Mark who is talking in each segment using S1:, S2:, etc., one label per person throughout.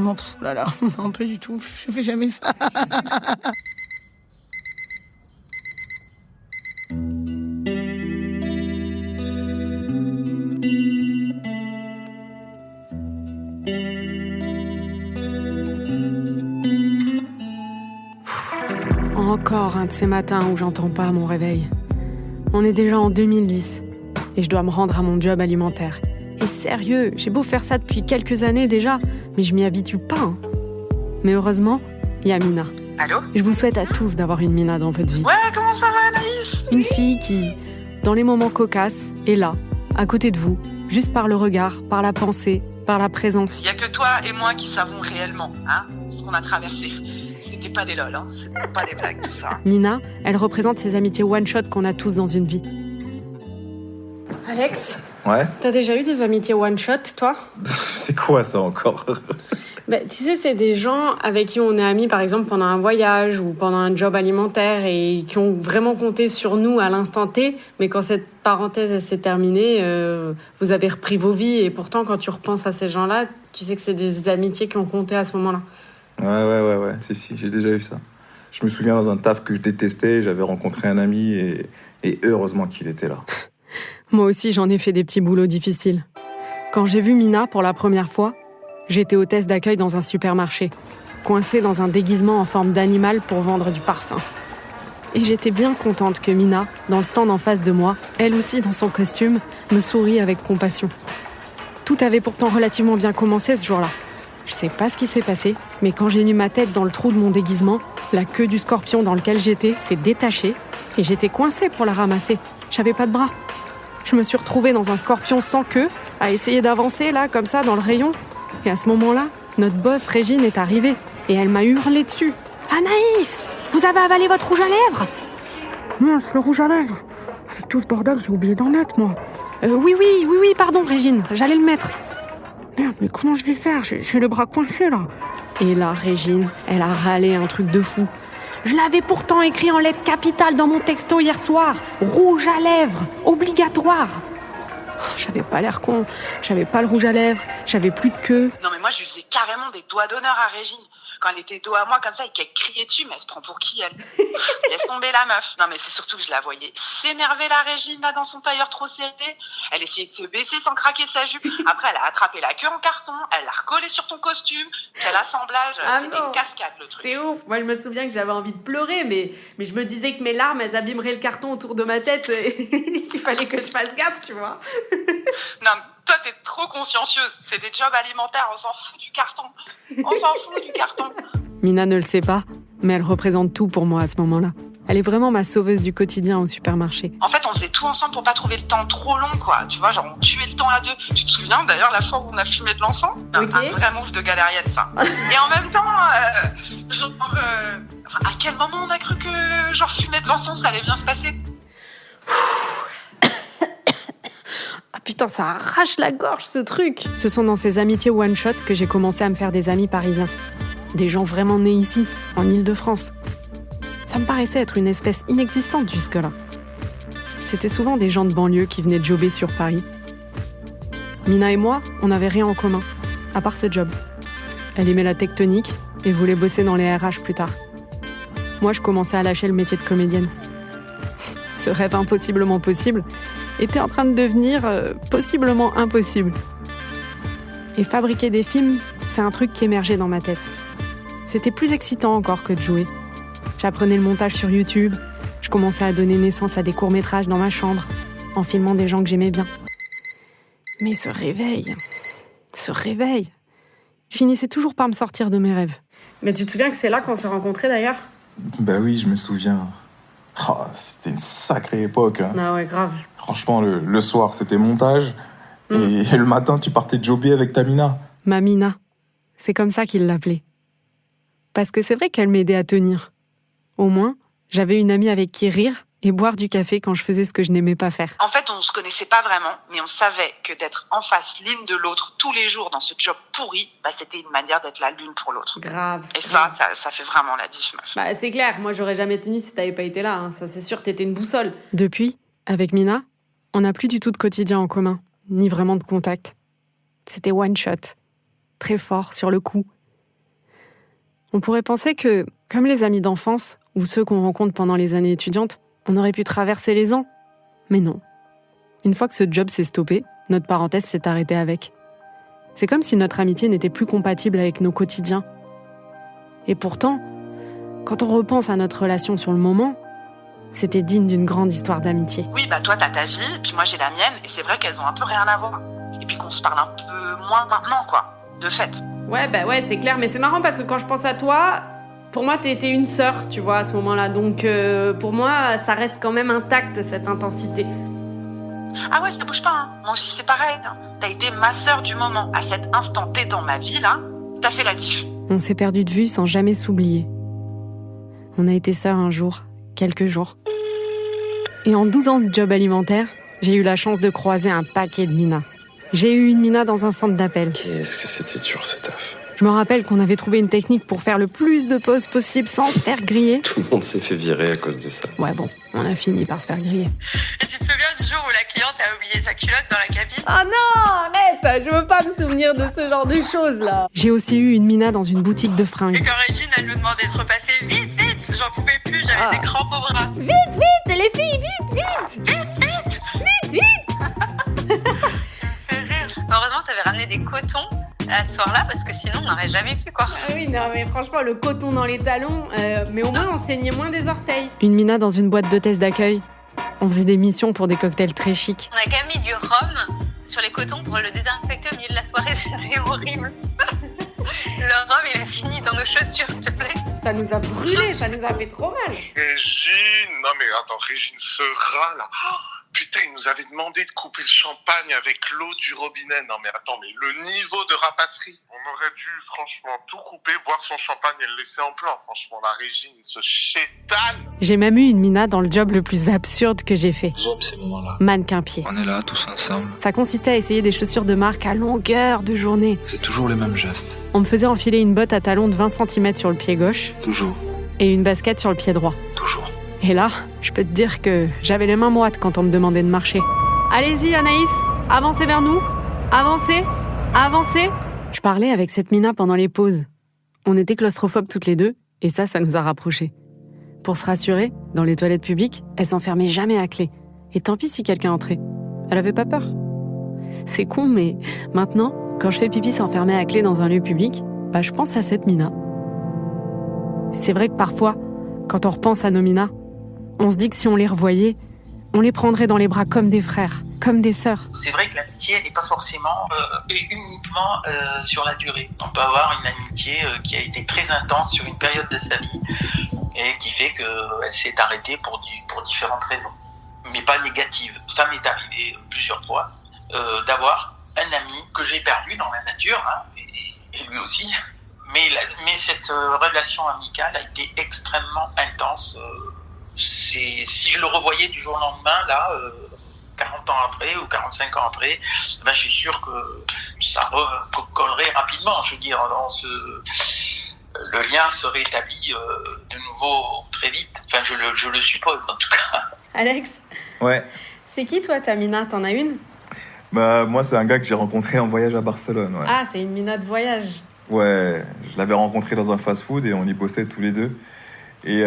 S1: Non, là, non, pas du tout. Je fais jamais ça.
S2: Encore un de ces matins où j'entends pas mon réveil. On est déjà en 2010 et je dois me rendre à mon job alimentaire. Et sérieux, j'ai beau faire ça depuis quelques années déjà, mais je m'y habitue pas. Hein. Mais heureusement, il y a Mina.
S3: Allô ?
S2: Je vous souhaite à tous d'avoir une Mina dans votre vie.
S3: Ouais, comment ça va, Anaïs ?
S2: Une fille qui, dans les moments cocasses, est là, à côté de vous, juste par le regard, par la pensée, par la présence.
S3: Il y a que toi et moi qui savons réellement, ce qu'on a traversé. C'était pas des lol, c'était pas des blagues, tout ça.
S2: Mina, elle représente ces amitiés one-shot qu'on a tous dans une vie. Alex ?
S4: Ouais.
S2: T'as déjà eu des amitiés one-shot, toi ?
S4: C'est quoi ça encore ?
S2: Tu sais, c'est des gens avec qui on est amis, par exemple, pendant un voyage ou pendant un job alimentaire et qui ont vraiment compté sur nous à l'instant T, mais quand cette parenthèse elle s'est terminée, vous avez repris vos vies et pourtant, quand tu repenses à ces gens-là, tu sais que c'est des amitiés qui ont compté à ce moment-là.
S4: Ouais. Si, j'ai déjà eu ça. Je me souviens dans un taf que je détestais, j'avais rencontré un ami et heureusement qu'il était là.
S2: Moi aussi, j'en ai fait des petits boulots difficiles. Quand j'ai vu Mina pour la première fois, j'étais hôtesse d'accueil dans un supermarché, coincée dans un déguisement en forme d'animal pour vendre du parfum. Et j'étais bien contente que Mina, dans le stand en face de moi, elle aussi dans son costume, me sourit avec compassion. Tout avait pourtant relativement bien commencé ce jour-là. Je sais pas ce qui s'est passé, mais quand j'ai mis ma tête dans le trou de mon déguisement, la queue du scorpion dans lequel j'étais s'est détachée et j'étais coincée pour la ramasser. J'avais pas de bras. Je me suis retrouvée dans un scorpion sans queue, à essayer d'avancer là, comme ça, dans le rayon. Et à ce moment-là, notre boss Régine est arrivée et elle m'a hurlé dessus. « Anaïs, vous avez avalé votre rouge à lèvres !»
S5: Mince, le rouge à lèvres. Avec tout ce bordel, j'ai oublié d'en mettre, moi.
S2: Oui, pardon Régine, j'allais le mettre.
S5: Merde, mais comment je vais faire ? J'ai le bras coincé, là.
S2: Et là, Régine, elle a râlé un truc de fou. Je l'avais pourtant écrit en lettres capitales dans mon texto hier soir. Rouge à lèvres, obligatoire. J'avais pas l'air con, j'avais pas le rouge à lèvres, j'avais plus de queue.
S3: Non mais moi je lui faisais carrément des doigts d'honneur à Régine. Quand elle était dos à moi comme ça et qu'elle criait dessus, mais elle se prend pour qui elle ? Laisse tomber la meuf. Non mais c'est surtout que je la voyais s'énerver la Régine là dans son tailleur trop serré. Elle essayait de se baisser sans craquer sa jupe. Après elle a attrapé la queue en carton, elle l'a recollée sur ton costume. Quel assemblage, c'était une cascade le truc.
S2: C'est ouf, moi je me souviens que j'avais envie de pleurer, mais je me disais que mes larmes elles abîmeraient le carton autour de ma tête et il fallait que je fasse gaffe, tu vois.
S3: Non, toi t'es trop consciencieuse, c'est des jobs alimentaires, on s'en fout du carton.
S2: Mina ne le sait pas, mais elle représente tout pour moi à ce moment-là. Elle est vraiment ma sauveuse du quotidien au supermarché.
S3: En fait, on faisait tout ensemble pour pas trouver le temps trop long, quoi. Tu vois, genre on tuait le temps à deux. Tu te souviens d'ailleurs la fois où on a fumé de l'encens ?
S2: Okay.
S3: Un vrai move de galérienne, ça. Et en même temps, à quel moment on a cru que fumer de l'encens, ça allait bien se passer ?
S2: Ah putain, ça arrache la gorge ce truc. Ce sont dans ces amitiés one-shot que j'ai commencé à me faire des amis parisiens. Des gens vraiment nés ici, en Île-de-France. Ça me paraissait être une espèce inexistante jusque-là. C'était souvent des gens de banlieue qui venaient jobber sur Paris. Mina et moi, on n'avait rien en commun, à part ce job. Elle aimait la tectonique et voulait bosser dans les RH plus tard. Moi, je commençais à lâcher le métier de comédienne. Ce rêve impossiblement possible était en train de devenir possiblement impossible. Et fabriquer des films, c'est un truc qui émergeait dans ma tête. C'était plus excitant encore que de jouer. J'apprenais le montage sur YouTube, je commençais à donner naissance à des courts-métrages dans ma chambre, en filmant des gens que j'aimais bien. Mais ce réveil, il finissait toujours par me sortir de mes rêves. Mais tu te souviens que c'est là qu'on s'est rencontrés d'ailleurs ?
S4: Bah oui, je me souviens. Oh, c'était une sacrée époque. Hein.
S2: Ah ouais, grave.
S4: Franchement, le soir, c'était montage. Et le matin, tu partais jobber avec ta Mina.
S2: Ma Mina. C'est comme ça qu'il l'appelait. Parce que c'est vrai qu'elle m'aidait à tenir. Au moins, j'avais une amie avec qui rire et boire du café quand je faisais ce que je n'aimais pas faire.
S3: En fait, on se connaissait pas vraiment, mais on savait que d'être en face l'une de l'autre tous les jours dans ce job pourri, c'était une manière d'être là l'une pour l'autre.
S2: Grave.
S3: Et ça fait vraiment la diff, meuf.
S2: C'est clair, moi j'aurais jamais tenu si t'avais pas été là, hein. Ça c'est sûr, t'étais une boussole. Depuis, avec Mina, on n'a plus du tout de quotidien en commun, ni vraiment de contact. C'était one shot, très fort sur le coup, On pourrait penser que, comme les amis d'enfance ou ceux qu'on rencontre pendant les années étudiantes, on aurait pu traverser les ans. Mais non. Une fois que ce job s'est stoppé, notre parenthèse s'est arrêtée avec. C'est comme si notre amitié n'était plus compatible avec nos quotidiens. Et pourtant, quand on repense à notre relation sur le moment, c'était digne d'une grande histoire d'amitié.
S3: Oui, bah toi, t'as ta vie, puis moi, j'ai la mienne, et c'est vrai qu'elles ont un peu rien à voir. Et puis qu'on se parle un peu moins maintenant, quoi, de fait.
S2: Ouais, c'est clair, mais c'est marrant parce que quand je pense à toi, pour moi, t'étais une sœur, tu vois, à ce moment-là. Donc, pour moi, ça reste quand même intact, cette intensité.
S3: Ah ouais, ça bouge pas, hein. Moi aussi, c'est pareil. Hein. T'as été ma sœur du moment. À cet instant T dans ma vie, là, t'as fait la diff.
S2: On s'est perdu de vue sans jamais s'oublier. On a été sœurs un jour, quelques jours. Et en 12 ans de job alimentaire, j'ai eu la chance de croiser un paquet de minas. J'ai eu une mina dans un centre d'appel.
S6: Qu'est-ce que c'était dur ce taf.
S2: Je me rappelle qu'on avait trouvé une technique pour faire le plus de pauses possible sans se faire griller.
S6: Tout le monde s'est fait virer à cause de ça.
S2: Ouais bon, on a fini par se faire griller.
S3: Et tu te souviens du jour où la cliente a oublié sa culotte dans la cabine?
S2: Ah non, arrête, je veux pas me souvenir de ce genre de choses là. J'ai aussi eu une mina dans une boutique de
S3: Et
S2: fringues.
S3: quand Régine, elle nous demandait de repasser vite, j'en pouvais plus, j'avais des crampes au bras.
S2: Vite, les filles, vite.
S7: Heureusement, t'avais ramené des cotons à ce soir-là, parce que sinon, on n'aurait jamais pu, quoi.
S2: Ah oui, non mais franchement, le coton dans les talons, mais au moins on saignait moins des orteils. Une mina dans une boîte d'hôtesse d'accueil. On faisait des missions pour des cocktails très chics.
S7: On a quand même mis du rhum sur les cotons pour le désinfecter au milieu de la soirée, c'était horrible. Le rhum, il a fini dans nos chaussures, s'il te plaît.
S2: Ça nous a brûlé, ça nous a fait trop mal.
S8: Régine, non mais attends, Régine, ce rat là, putain, il nous avait demandé de couper le champagne avec l'eau du robinet. Non mais attends, mais le niveau de rapasserie. On aurait dû franchement tout couper, boire son champagne et le laisser en plan. Franchement, la Régine, ce chétane.
S2: J'ai même eu une mina dans le job le plus absurde que j'ai fait.
S9: J'aime ces moments-là.
S2: Mannequin pied.
S9: On est là, tous ensemble.
S2: Ça consistait à essayer des chaussures de marque à longueur de journée.
S9: C'est toujours les mêmes gestes.
S2: On me faisait enfiler une botte à talons de 20 cm sur le pied gauche
S9: Toujours.
S2: et une basket sur le pied droit.
S9: Toujours.
S2: Et là, je peux te dire que j'avais les mains moites quand on me demandait de marcher. Allez-y Anaïs, avancez vers nous. Avancez. Je parlais avec cette mina pendant les pauses. On était claustrophobes toutes les deux et ça nous a rapprochés. Pour se rassurer, dans les toilettes publiques, elle s'enfermait jamais à clé. Et tant pis si quelqu'un entrait. Elle avait pas peur. C'est con, mais maintenant, quand je fais pipi s'enfermer à clé dans un lieu public, je pense à cette mina. C'est vrai que parfois, quand on repense à nos minas, on se dit que si on les revoyait, on les prendrait dans les bras comme des frères, comme des sœurs.
S3: C'est vrai que l'amitié, elle n'est pas forcément et uniquement sur la durée. On peut avoir une amitié qui a été très intense sur une période de sa vie et qui fait qu'elle s'est arrêtée pour différentes raisons, mais pas négatives. Ça m'est arrivé plusieurs fois d'avoir un ami que j'ai perdu dans la nature, hein, et lui aussi. Mais cette relation amicale a été extrêmement intense. Si je le revoyais du jour au lendemain, là, 40 ans après ou 45 ans après, je suis sûr que ça recollerait rapidement. Je veux dire, le lien serait établi de nouveau très vite. Enfin, je le suppose, en tout cas.
S2: Alex,
S4: Ouais.
S2: c'est qui toi ta mina? T'en as une?
S4: Moi, c'est un gars que j'ai rencontré en voyage à Barcelone. Ouais.
S2: Ah, c'est une mina de voyage.
S4: Ouais, je l'avais rencontré dans un fast-food et on y bossait tous les deux. Et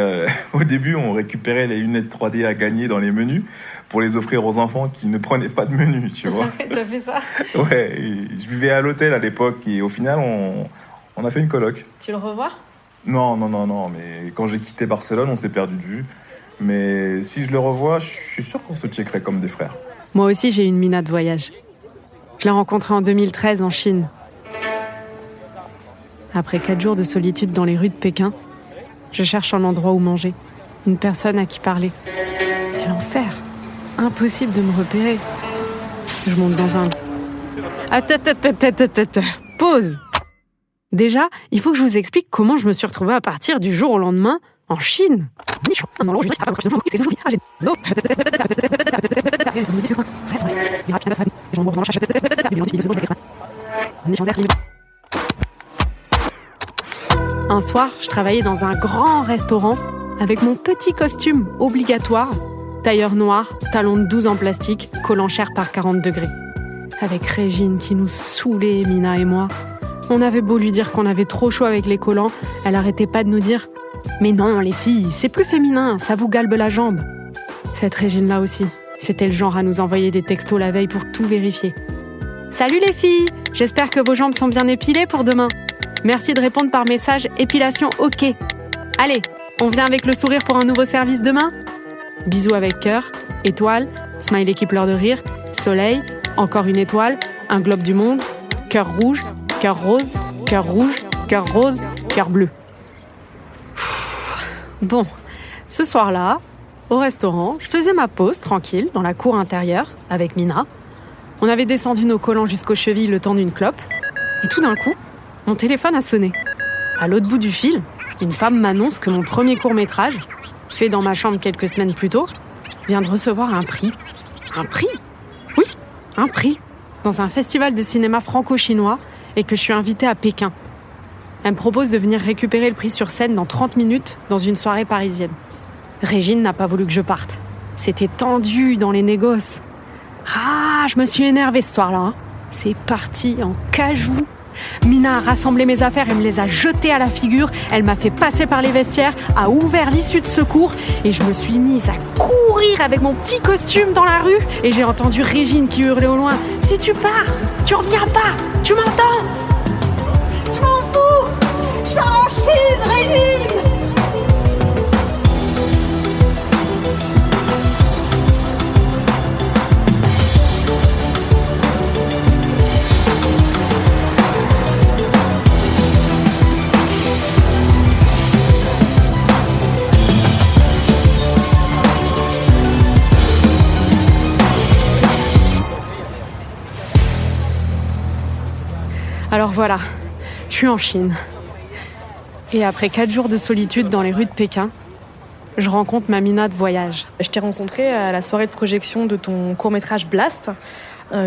S4: au début, on récupérait les lunettes 3D à gagner dans les menus pour les offrir aux enfants qui ne prenaient pas de menu, tu vois.
S2: T'as fait ça?
S4: Ouais, et je vivais à l'hôtel à l'époque et au final, on a fait une coloc.
S2: Tu le revois?
S4: Non, mais quand j'ai quitté Barcelone, on s'est perdu de vue. Mais si je le revois, je suis sûr qu'on se checkerait comme des frères.
S2: Moi aussi, j'ai une mina de voyage. Je l'ai rencontrée en 2013 en Chine. Après 4 jours de solitude dans les rues de Pékin, je cherche un endroit où manger, une personne à qui parler. C'est l'enfer. Impossible de me repérer. Je monte dans un... Attends. Pause. Déjà, il faut que je vous explique comment je me suis retrouvée à partir du jour au lendemain en Chine. Un soir, je travaillais dans un grand restaurant avec mon petit costume obligatoire, tailleur noir, talons de 12 en plastique, collant cher par 40 degrés. Avec Régine qui nous saoulait, Mina et moi. On avait beau lui dire qu'on avait trop chaud avec les collants, elle arrêtait pas de nous dire « Mais non, les filles, c'est plus féminin, ça vous galbe la jambe ». Cette Régine-là aussi, c'était le genre à nous envoyer des textos la veille pour tout vérifier. « Salut les filles, j'espère que vos jambes sont bien épilées pour demain. Merci de répondre par message épilation OK. Allez, on vient avec le sourire pour un nouveau service demain ? Bisous avec cœur, étoile, smiley qui pleure de rire, soleil, encore une étoile, un globe du monde, cœur rouge, cœur rose, cœur rouge, cœur rose, cœur bleu. » Bon, ce soir-là, au restaurant, je faisais ma pause tranquille dans la cour intérieure avec Mina. On avait descendu nos collants jusqu'aux chevilles le temps d'une clope. Et tout d'un coup, mon téléphone a sonné. À l'autre bout du fil, une femme m'annonce que mon premier court-métrage, fait dans ma chambre quelques semaines plus tôt, vient de recevoir un prix. Un prix ? Oui, un prix. Dans un festival de cinéma franco-chinois et que je suis invitée à Pékin. Elle me propose de venir récupérer le prix sur scène dans 30 minutes dans une soirée parisienne. Régine n'a pas voulu que je parte. C'était tendu dans les négoces. Ah, je me suis énervée ce soir-là. Hein. C'est parti en cajou. Mina a rassemblé mes affaires et me les a jetées à la figure. Elle m'a fait passer par les vestiaires, a ouvert l'issue de secours et je me suis mise à courir avec mon petit costume dans la rue et j'ai entendu Régine qui hurlait au loin « Si tu pars, tu reviens pas, tu m'entends ?» Je m'en fous, je vais en Chine, Régine. Alors voilà, je suis en Chine. Et après 4 jours de solitude dans les rues de Pékin, je rencontre ma Mina de voyage.
S10: Je t'ai rencontrée à la soirée de projection de ton court-métrage Blast.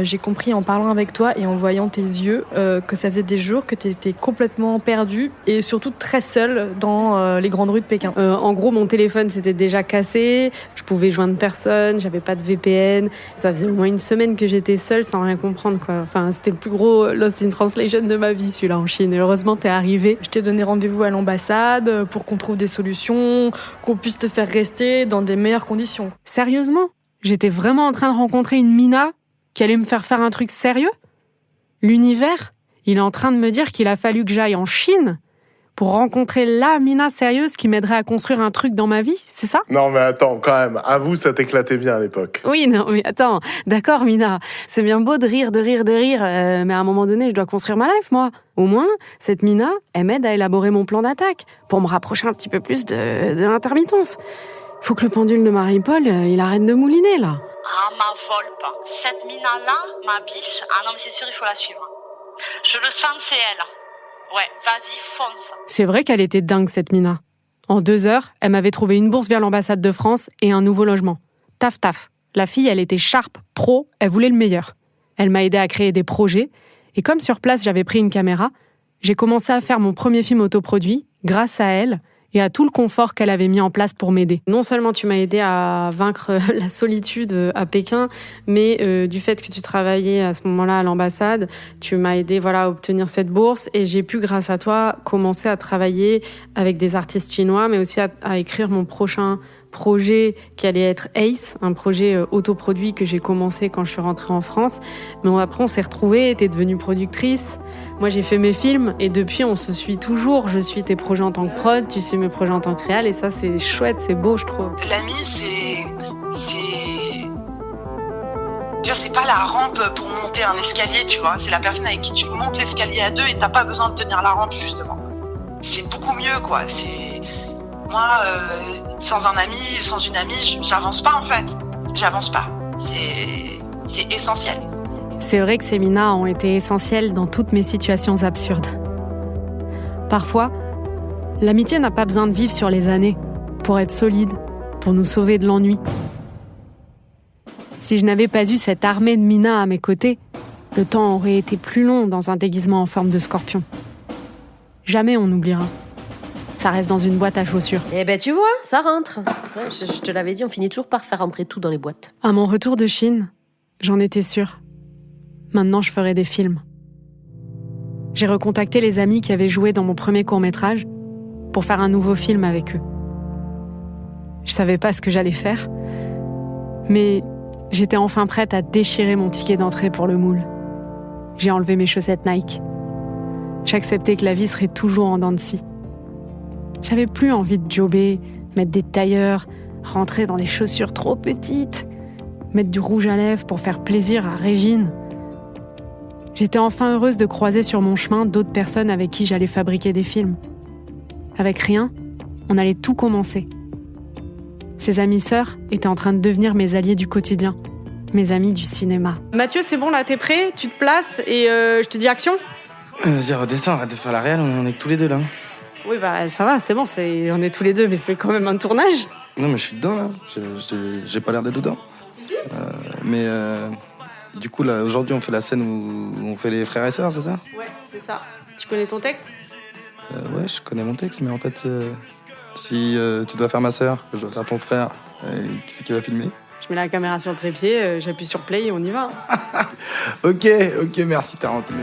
S10: J'ai compris en parlant avec toi et en voyant tes yeux que ça faisait des jours que tu étais complètement perdue et surtout très seule dans les grandes rues de Pékin.
S2: En gros, mon téléphone s'était déjà cassé, je pouvais joindre personne, j'avais pas de VPN. Ça faisait au moins une semaine que j'étais seule sans rien comprendre, quoi. Enfin, c'était le plus gros Lost in Translation de ma vie, celui-là, en Chine. Et heureusement, t'es arrivé.
S10: Je t'ai donné rendez-vous à l'ambassade pour qu'on trouve des solutions, qu'on puisse te faire rester dans des meilleures conditions.
S2: Sérieusement ? J'étais vraiment en train de rencontrer une Mina qui allait me faire un truc sérieux ? L'univers, il est en train de me dire qu'il a fallu que j'aille en Chine pour rencontrer la Mina sérieuse qui m'aiderait à construire un truc dans ma vie, c'est ça ?
S11: Non mais attends, quand même, avoue, ça t'éclatait bien à l'époque.
S2: Oui, non mais attends, d'accord Mina, c'est bien beau de rire, mais à un moment donné, je dois construire ma life, moi. Au moins, cette Mina, elle m'aide à élaborer mon plan d'attaque pour me rapprocher un petit peu plus de l'intermittence. Faut que le pendule de Marie-Paul, il arrête de mouliner, là.
S12: Ah, ma Volpe. Cette Mina-là, ma biche, ah non, mais c'est sûr, il faut la suivre. Je le sens, c'est elle. Ouais, vas-y, fonce.
S2: C'est vrai qu'elle était dingue, cette Mina. En 2 heures, elle m'avait trouvé une bourse vers l'ambassade de France et un nouveau logement. Taf, taf. La fille, elle était sharp, pro, elle voulait le meilleur. Elle m'a aidé à créer des projets. Et comme sur place, j'avais pris une caméra, j'ai commencé à faire mon premier film autoproduit, grâce à elle, et à tout le confort qu'elle avait mis en place pour m'aider. Non seulement tu m'as aidé à vaincre la solitude à Pékin, mais du fait que tu travaillais à ce moment-là à l'ambassade, tu m'as aidé à obtenir cette bourse et j'ai pu, grâce à toi, commencer à travailler avec des artistes chinois, mais aussi à écrire mon prochain projet qui allait être Ace, un projet autoproduit que j'ai commencé quand je suis rentrée en France. Mais après, on s'est retrouvés, t'es devenue productrice. Moi, j'ai fait mes films et depuis, on se suit toujours. Je suis tes projets en tant que prod, tu suis mes projets en tant que réal et ça, c'est chouette, c'est beau, je trouve.
S3: L'ami, c'est pas la rampe pour monter un escalier, tu vois. C'est la personne avec qui tu montes l'escalier à 2 et t'as pas besoin de tenir la rampe, justement. C'est beaucoup mieux, quoi. Moi, sans un ami, sans une amie, j'avance pas, en fait. J'avance pas. C'est essentiel.
S2: C'est vrai que ces Mina ont été essentielles dans toutes mes situations absurdes. Parfois, l'amitié n'a pas besoin de vivre sur les années pour être solide, pour nous sauver de l'ennui. Si je n'avais pas eu cette armée de Mina à mes côtés, le temps aurait été plus long dans un déguisement en forme de scorpion. Jamais on n'oubliera. Ça reste dans une boîte à chaussures.
S13: Eh ben tu vois, ça rentre. Je te l'avais dit, on finit toujours par faire rentrer tout dans les boîtes.
S2: À mon retour de Chine, j'en étais sûre. Maintenant, je ferai des films. j'ai recontacté les amis qui avaient joué dans mon premier court-métrage pour faire un nouveau film avec eux. Je savais pas ce que j'allais faire, mais j'étais enfin prête à déchirer mon ticket d'entrée pour le moule. J'ai enlevé mes chaussettes Nike. J'acceptais que la vie serait toujours en dents de scie. J'avais plus envie de jobber, mettre des tailleurs, rentrer dans des chaussures trop petites, mettre du rouge à lèvres pour faire plaisir à Régine. J'étais enfin heureuse de croiser sur mon chemin d'autres personnes avec qui j'allais fabriquer des films. Avec rien, on allait tout commencer. Ces amies sœurs étaient en train de devenir mes alliés du quotidien, mes amis du cinéma.
S10: Mathieu, c'est bon, là, t'es prêt? Tu te places et je te dis action?
S14: Vas-y, redescends, arrête de faire la réelle, on est que tous les deux là.
S10: Oui, bah ça va, c'est bon, on est tous les deux, mais c'est quand même un tournage.
S14: Non, mais je suis dedans là, j'ai pas l'air d'être dedans. Mais du coup, là, aujourd'hui, on fait la scène où on fait les frères et sœurs, c'est ça?
S10: Ouais, c'est ça. Tu connais ton texte?
S14: Ouais, je connais mon texte, mais en fait, si tu dois faire ma sœur, que je dois faire ton frère, qui c'est qui va filmer?
S10: Je mets la caméra sur le trépied, j'appuie sur play et on y va.
S14: Ok, merci Tarantino.